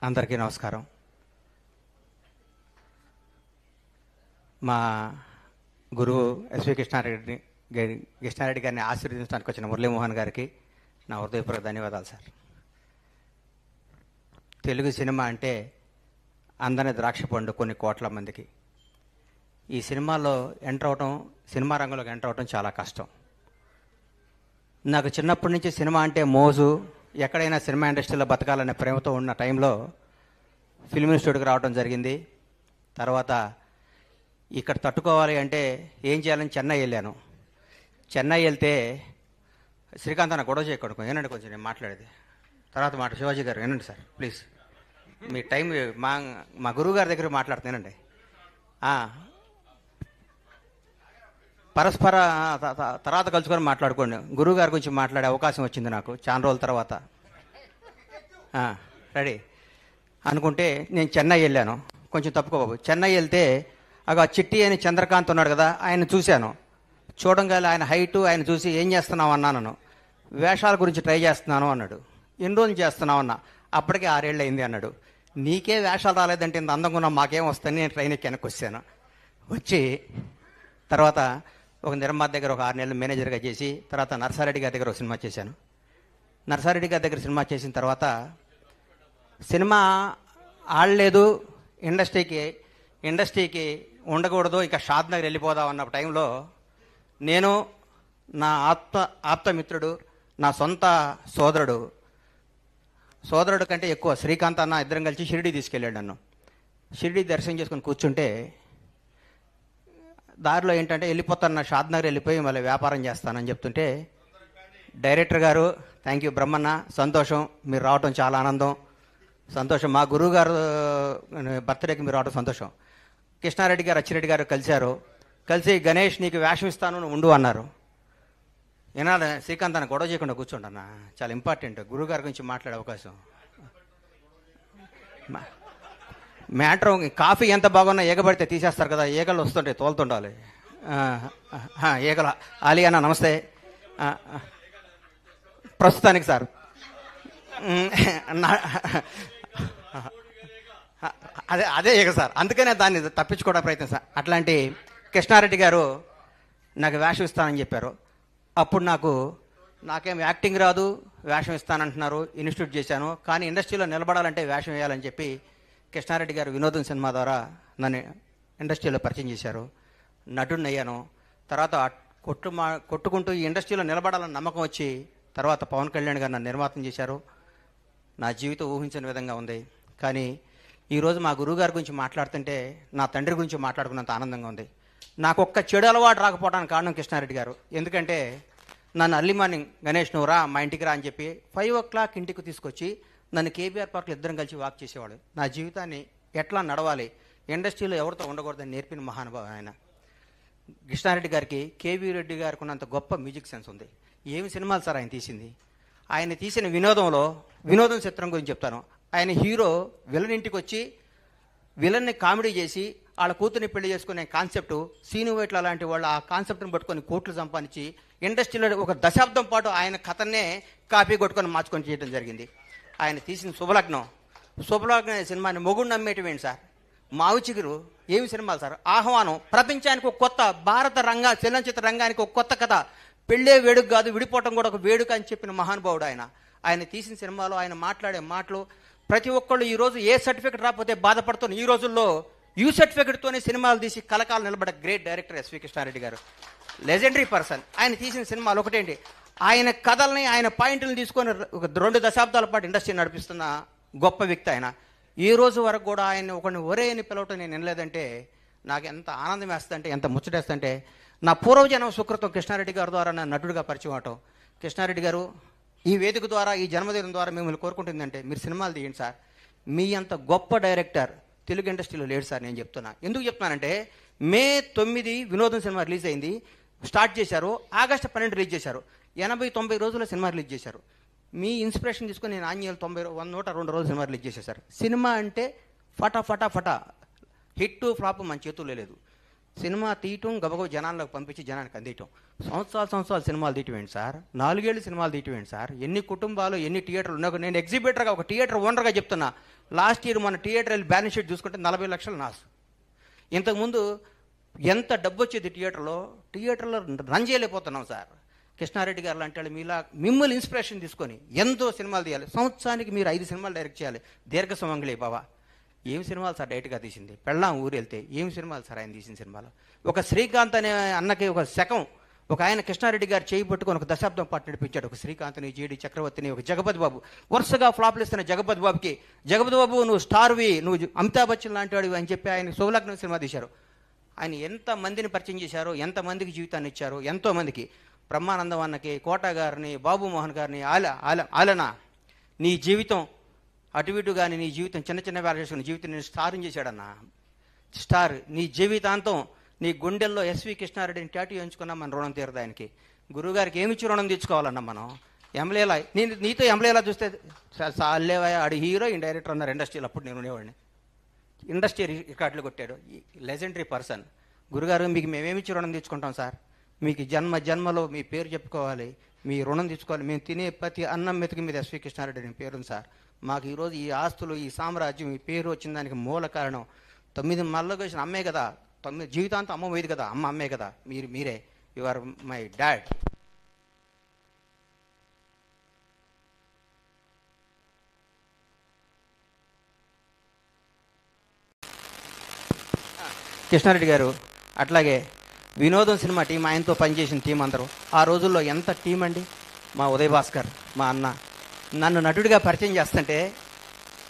అందరికీ నమస్కారం. మా గురువు ఎస్వి కృష్ణారెడ్డి గారిని ఆశీర్వదించడానికి వచ్చిన మురళీమోహన్ గారికి నా హృదయపూర్వక ధన్యవాదాలు సార్. తెలుగు సినిమా అంటే అందని ద్రాక్ష పండు కొన్ని కోట్ల మందికి. ఈ సినిమాలో ఎంటర్ అవటం, సినిమా రంగంలోకి ఎంటర్ అవటం చాలా కష్టం. నాకు చిన్నప్పటి నుంచి సినిమా అంటే మోజు, ఎక్కడైనా సినిమా ఇండస్ట్రీలో బతకాలనే ప్రేమతో ఉన్న టైంలో ఫిల్మ్ ఇన్స్టిట్యూట్కి రావడం జరిగింది. తర్వాత ఇక్కడ తట్టుకోవాలి అంటే ఏం చేయాలని చెన్నై వెళ్ళాను. చెన్నై వెళ్తే శ్రీకాంత్ అన్న గొడవ చేయకూడదు, ఏనండి కొంచెం నేను మాట్లాడేది తర్వాత మాట. శివాజీ గారు ఏనండి సార్ ప్లీజ్, మీ టైం మా గురువు గారి దగ్గర మాట్లాడుతున్నానండి. పరస్పర తర్వాత కలుసుకొని మాట్లాడుకోండి. గురువు గారి గురించి మాట్లాడే అవకాశం వచ్చింది నాకు చాలా రోజుల తర్వాత. రెడీ అనుకుంటే నేను చెన్నై వెళ్ళాను. కొంచెం తప్పుకోబాబు. చెన్నై వెళ్తే ఆ చిట్టి అని చంద్రకాంత్ ఉన్నాడు కదా, ఆయన చూశాను. చూడంగానే ఆయన హైటు ఆయన చూసి ఏం చేస్తున్నావు అన్నాను. వేషాల గురించి ట్రై చేస్తున్నాను అన్నాడు. ఎన్ని రోజులు చేస్తున్నావు అన్నా. అప్పటికే 6 ఏళ్ళు అయింది అన్నాడు. నీకే వేషాలు రాలేదంటే ఇంత అందంగా ఉన్నా మాకేం వస్తాయని నేను ట్రైన్ ఎక్కి వెనక్కి వచ్చాను. వచ్చి తర్వాత ఒక నిర్మాత దగ్గర ఒక 6 నెలలు మేనేజర్గా చేసి తర్వాత నర్సారెడ్డి గారి దగ్గర ఒక సినిమా చేశాను. నర్సారెడ్డి గారి దగ్గర సినిమా చేసిన తర్వాత సినిమా ఆడలేదు, ఇండస్ట్రీకి ఉండకూడదు, ఇక షాద్ నగర్ వెళ్ళిపోదాం అన్న టైంలో నేను నా ఆప్తమిత్రుడు, నా సొంత సోదరుడు కంటే ఎక్కువ శ్రీకాంత్ అన్న ఇద్దరం కలిసి షిరిడి తీసుకెళ్ళాడు నన్ను. షిరిడి దర్శనం చేసుకొని కూర్చుంటే దారిలో ఏంటంటే వెళ్ళిపోతాను, షాద్ నగర్ వెళ్ళిపోయి మళ్ళీ వ్యాపారం చేస్తానని చెప్తుంటే డైరెక్టర్ గారు థ్యాంక్ యూ బ్రహ్మన్న, సంతోషం మీరు రావటం చాలా ఆనందం, సంతోషం. మా గురువు గారు బర్త్డేకి మీరు రావడం సంతోషం. కృష్ణారెడ్డి గారు అచ్చిరెడ్డి గారు కలిసి గణేష్ నీకు వేషం ఇస్తాను ఉండు అన్నారు. ఏనాడు శ్రీకాంత్ అని గొడవ చేయకుండా కూర్చోండి అన్న, చాలా ఇంపార్టెంట్ గురువు గారి గురించి మాట్లాడే అవకాశం. మ్యాటర్ కాఫీ ఎంత బాగున్నా ఏగబడితే తీసేస్తారు కదా, ఈగలు వస్తుంటాయి తోలుతుండాలి. ఈగల ఆలీ అన్న నమస్తే. ప్రస్తుతానికి సార్ అదే ఇక సార్, అందుకనే దాన్ని తప్పించుకోవడానికి ప్రయత్నం సార్. అట్లాంటి కృష్ణారెడ్డి గారు నాకు వేషం ఇస్తానని చెప్పారు. అప్పుడు నాకేం యాక్టింగ్ రాదు, వేషం ఇస్తానంటున్నారు. ఇన్స్టిట్యూట్ చేశాను, కానీ ఇండస్ట్రీలో నిలబడాలంటే వేషం వేయాలని చెప్పి కృష్ణారెడ్డి గారు వినోదం సినిమా ద్వారా నన్ను ఇండస్ట్రీలో పరిచయం చేశారు. నటుడిని అయ్యాను. తర్వాత కొట్టుకుంటూ ఈ ఇండస్ట్రీలో నిలబడాలని నమ్మకం వచ్చి తర్వాత పవన్ కళ్యాణ్ గారు నన్ను నిర్మాతం చేశారు. నా జీవితం ఊహించిన విధంగా ఉంది. కానీ ఈరోజు మా గురువు గారి గురించి మాట్లాడుతుంటే నా తండ్రి గురించి మాట్లాడుకున్నంత ఆనందంగా ఉంది. నాకు ఒక్క చెడు అలవాటు రాకపోవడానికి కారణం కృష్ణారెడ్డి గారు. ఎందుకంటే నన్ను అర్లీ మార్నింగ్ గణేష్ నువ్వు రా మా ఇంటికి రా అని చెప్పి 5 o'clock ఇంటికి తీసుకొచ్చి నన్ను కేబీఆర్ పార్క్లో ఇద్దరం కలిసి వాక్ చేసేవాడు. నా జీవితాన్ని ఎట్లా నడవాలి, ఇండస్ట్రీలో ఎవరితో ఉండకూడదని నేర్పిన మహానుభావం ఆయన. కృష్ణారెడ్డి గారికి కేవీ రెడ్డి గారికి ఉన్నంత గొప్ప మ్యూజిక్ సెన్స్ ఉంది. ఏమి సినిమాలు సార్ ఆయన తీసింది. ఆయన తీసిన వినోదం చిత్రం గురించి చెప్తాను. ఆయన హీరో విలన్ ఇంటికి వచ్చి విలన్ని కామెడీ చేసి వాళ్ళ కూతుర్ని పెళ్లి చేసుకునే కాన్సెప్టు సీను వైట్ల లాంటి వాళ్ళు ఆ కాన్సెప్ట్ని పట్టుకొని కోట్లు సంపాదించి ఇండస్ట్రీలో ఒక దశాబ్దం పాటు ఆయన కథనే కాపీ కొట్టుకొని మార్చుకొని చేయడం జరిగింది. ఆయన తీసిన శుభలగ్నం అనే సినిమాని మొగుడు నమ్మేటివేంటి సార్. మావి చిగురు ఏమి సినిమాలు సార్. ఆహ్వానం ప్రపంచానికి ఒక కొత్త భారత చలనచిత్ర రంగానికి ఒక కొత్త కథ. పెళ్ళే వేడుక కాదు, విడిపోవటం కూడా ఒక వేడుక అని చెప్పిన మహానుభావుడు ఆయన. ఆయన తీసిన సినిమాలో ఆయన మాట్లాడే మాటలు ప్రతి ఒక్కళ్ళు ఈరోజు ఏ సర్టిఫికెట్ రాకపోతే బాధపడుతున్న ఈ రోజుల్లో యూ సర్టిఫికెట్తోనే సినిమాలు తీసి కలకాలం నిలబడే గ్రేట్ డైరెక్టర్ ఎస్వి కృష్ణారెడ్డి గారు. Legendary person. ఆయన తీసిన సినిమాలు ఒకటేంటి, ఆయన కథల్ని ఆయన పాయింట్లను తీసుకొని ఒక 2 దశాబ్దాల పాటు ఇండస్ట్రీ నడిపిస్తున్న గొప్ప వ్యక్తి ఆయన. ఈ రోజు వరకు కూడా ఆయన ఒకరిని ఒరే అని పిలవటం నేను వినలేదంటే నాకు ఎంత ఆనందం వేస్తుందంటే, ఎంత ముచ్చటేస్తుందంటే, నా పూర్వజన్మ సుకృతం కృష్ణారెడ్డి గారి ద్వారా నా నటుడిగా పరిచయం అవటం. కృష్ణారెడ్డి గారు ఈ వేదిక ద్వారా ఈ జన్మదినం ద్వారా మిమ్మల్ని కోరుకుంటుందంటే మీరు సినిమాలు తీయండి సార్. మీ అంత గొప్ప డైరెక్టర్ తెలుగు ఇండస్ట్రీలో లేడు సార్. నేను చెప్తున్నా, ఎందుకు చెప్తున్నానంటే May 9 వినోదం సినిమా రిలీజ్ అయింది, స్టార్ట్ చేశారు. August 12 రిలీజ్ చేశారు. 80-90 రోజుల్లో సినిమా రిలీజ్ చేశారు. మీ ఇన్స్పిరేషన్ తీసుకొని నేను ఆంజనేయులు 102 రోజులు సినిమా రిలీజ్ చేసేసారు. సినిమా అంటే ఫటా హిట్ ఫ్లాప్ మన చేతుల్లో లేదు. సినిమా తీయటం గబగబ జనాల్లోకి పంపించి జనానికి అందియటం. సంవత్సరాలు సినిమాలు తీయటం ఏంటి సార్, 4 ఏళ్ళు సినిమాలు తీయటం ఏంటి సార్, ఎన్ని కుటుంబాలు ఎన్ని థియేటర్లు ఉన్నా. నేను ఎగ్జిబిటర్గా ఒక థియేటర్ ఓనర్గా చెప్తున్నా, లాస్ట్ ఇయర్ మన థియేటర్ వెళ్ళి బ్యాలెన్స్ షీట్ చూసుకుంటే 40 లక్షలు నాసు. ఇంతకుముందు ఎంత డబ్బు వచ్చేది థియేటర్లో రన్ చేయలేకపోతున్నాం సార్. కృష్ణారెడ్డి గారు లాంటి వాళ్ళు మీలా మిమ్మల్ని ఇన్స్పిరేషన్ తీసుకొని ఎంతో సినిమాలు తీయాలి. సంవత్సరానికి మీరు 5 సినిమాలు డైరెక్ట్ చేయాలి. దీర్ఘ సుమంగళి బాబా ఏం సినిమాలు సార్ డైరెక్ట్గా తీసింది. పెళ్ళాం ఊరు వెళ్తే ఏం సినిమాలు సార్ ఆయన తీసిన సినిమాలు. ఒక శ్రీకాంత్ అనే అన్నకి ఒక శకం ఒక ఆయన కృష్ణారెడ్డి గారు చేయి పట్టుకొని ఒక దశాబ్దం పాటు నడిపించాడు. ఒక శ్రీకాంత్ని, జీడి చక్రవర్తిని, ఒక జగపతి బాబు, వరుసగా ఫ్లాప్లు ఇస్తున్న జగపతి బాబుకి, జగపతి బాబు నువ్వు స్టార్వి, నువ్వు అమితాబ్ బచ్చన్ లాంటి వాడివి అని చెప్పి ఆయన శుభలగ్నం సినిమా తీశారు. ఆయన ఎంతమందిని పరిచయం చేశారో, ఎంతమందికి జీవితాన్ని ఇచ్చారో, ఎంతోమందికి. బ్రహ్మానందం అన్నకి, కోట గారిని, బాబు మోహన్ గారిని, ఆలనా నీ జీవితం అటు ఇటు కానీ నీ జీవితం చిన్న వేళ చేసుకుని జీవితం నేను స్టార్ని చేశాడన్నా. స్టార్ నీ జీవితాంతం నీ గుండెల్లో ఎస్వి కృష్ణారెడ్డిని టాటూ ఎంచుకున్నా మన రుణం తీరదు ఆయనకి. గురువుగారికి ఏమిచ్చి రుణం తీర్చుకోవాలన్నా మనం. ఎంబ్లేలా నీతో ఎంబ్లేలా చూస్తే సాలేవా ఆడు హీరో డైరెక్టర్ అన్నారు ఇండస్ట్రీలో. అప్పుడు నేను ఉండేవాడిని. ఇండస్ట్రీ రికార్డులు కొట్టాడు. Legendary person. గురుగారు మీకు మేమేమిచ్చి రుణం తీర్చుకుంటాం సార్, మీకు జన్మలో మీ పేరు చెప్పుకోవాలి, మీ రుణం తీర్చుకోవాలి. మేము తినే ప్రతి అన్నం మెతుకు మీద ఎస్వి కృష్ణారెడ్డి అని పేరుంది సార్. మాకు ఈరోజు ఈ ఆస్తులు, ఈ సామ్రాజ్యం, ఈ పేరు వచ్చిన దానికి మూల కారణం 9 మళ్ళీ వచ్చిన అమ్మే కదా. 9 జీవితాంతం అమ్మ పోయేది కదా, అమ్మే కదా. మీరే you are my dad. Krishna Reddy గారు అట్లాగే వినోదం సినిమా టీం, ఆయనతో పనిచేసిన టీం అందరూ ఆ రోజుల్లో ఎంత టీం అండి. మా ఉదయ్ భాస్కర్ మా అన్న నన్ను నటుడిగా పరిచయం చేస్తుంటే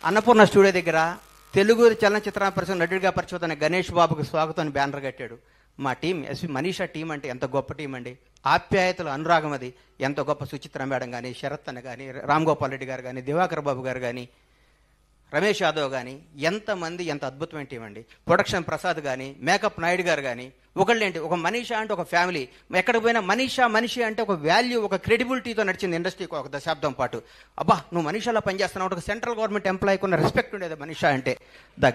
అన్నపూర్ణ స్టూడియో దగ్గర తెలుగు చలనచిత్ర పరిశ్రమ నటుడిగా పరిచయం గణేష్ బాబుకి స్వాగతం బ్యానర్ కట్టాడు. మా టీం ఎస్వి మనీషా టీం అంటే ఎంత గొప్ప టీం అండి. ఆప్యాయతలు, అనురాగం అది ఎంత గొప్ప. సుచిత్ర మేడం కానీ, శరత్ అన్న కానీ, రామ్ గోపాల్ రెడ్డి గారు కానీ, దివాకర్ బాబు గారు కానీ, రమేష్ యాదవ్ కానీ, ఎంతమంది ఎంత అద్భుతమైన టీం అండి. ప్రొడక్షన్ ప్రసాద్ కానీ, మేకప్ నాయుడు గారు కానీ, ఒకళ్ళేంటి ఒక మనీషా అంటే ఒక ఫ్యామిలీ. ఎక్కడికి పోయినా మనిషి అంటే ఒక వాల్యూ, ఒక క్రెడిబిలిటీతో నడిచింది ఇండస్ట్రీకి ఒక దశాబ్దం పాటు. అబ్బా నువ్వు మనీషాలో పనిచేస్తున్నావు, ఒక సెంట్రల్ గవర్నమెంట్ ఎంప్లాయీకి ఉన్న రెస్పెక్ట్ ఉండేది మనీషా అంటే. ద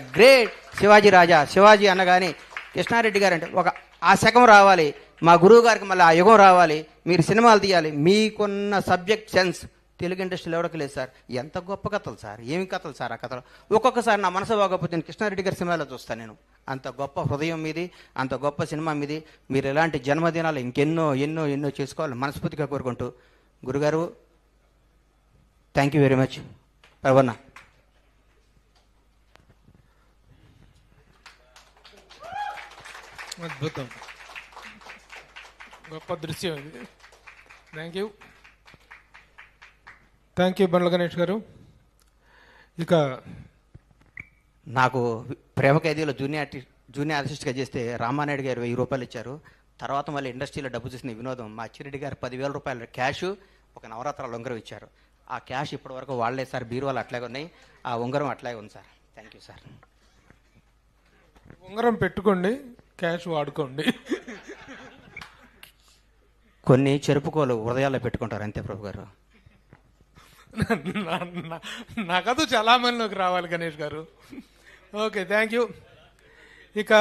గ్రేట్ శివాజీ రాజా. శివాజీ అనగానే కృష్ణారెడ్డి గారు అంటే ఒక ఆ శకం రావాలి. మా గురువు గారికి మళ్ళీ ఆ యుగం రావాలి. మీరు సినిమాలు తీయాలి. మీకున్న సబ్జెక్ట్ సెన్స్ తెలుగు ఇండస్ట్రీలో ఎవరికి లేదు సార్. ఎంత గొప్ప కథలు సార్, ఏమి కథలు సార్ ఆ కథలు. ఒక్కొక్కసారి నా మనసు బాగోకపోతే నేను కృష్ణారెడ్డి గారి సినిమాలో చూస్తాను. నేను అంత గొప్ప హృదయం మీది, అంత గొప్ప సినిమా మీది. మీరు ఇలాంటి జన్మదినాలు ఇంకెన్నో చేసుకోవాలి మనస్ఫూర్తిగా కోరుకుంటూ. గురుగారు థ్యాంక్ యూ వెరీ మచ్. పర్వన్న అద్భుతం, గొప్ప దృశ్యం ఇది. థ్యాంక్ యూ బండ్ల గణేష్ గారు. ఇక నాకు ప్రేమ ఖైదీలో జూనియర్ ఆర్టిస్ట్గా చేస్తే రామానాయుడు గారు 1000 రూపాయలు ఇచ్చారు. తర్వాత మళ్ళీ ఇండస్ట్రీలో డబ్బు చూసిన వినోదం మా అచ్చిరెడ్డి గారు 10,000 రూపాయలు క్యాష్, ఒక నవరాత్రాల ఉంగరం ఇచ్చారు. ఆ క్యాష్ ఇప్పటివరకు వాడలే సార్. బీరువాళ్ళు అట్లాగే ఉన్నాయి, ఆ ఉంగరం అట్లాగే ఉంది సార్. Thank you sir. ఉంగరం పెట్టుకోండి, క్యాష్ వాడుకోండి. కొన్ని చెరుపుకోలు హృదయాల్లో పెట్టుకుంటారు అంతే ప్రభు గారు. నాకదు చలామణిలోకి రావాలి గణేష్ గారు. Okay thank you. ఇక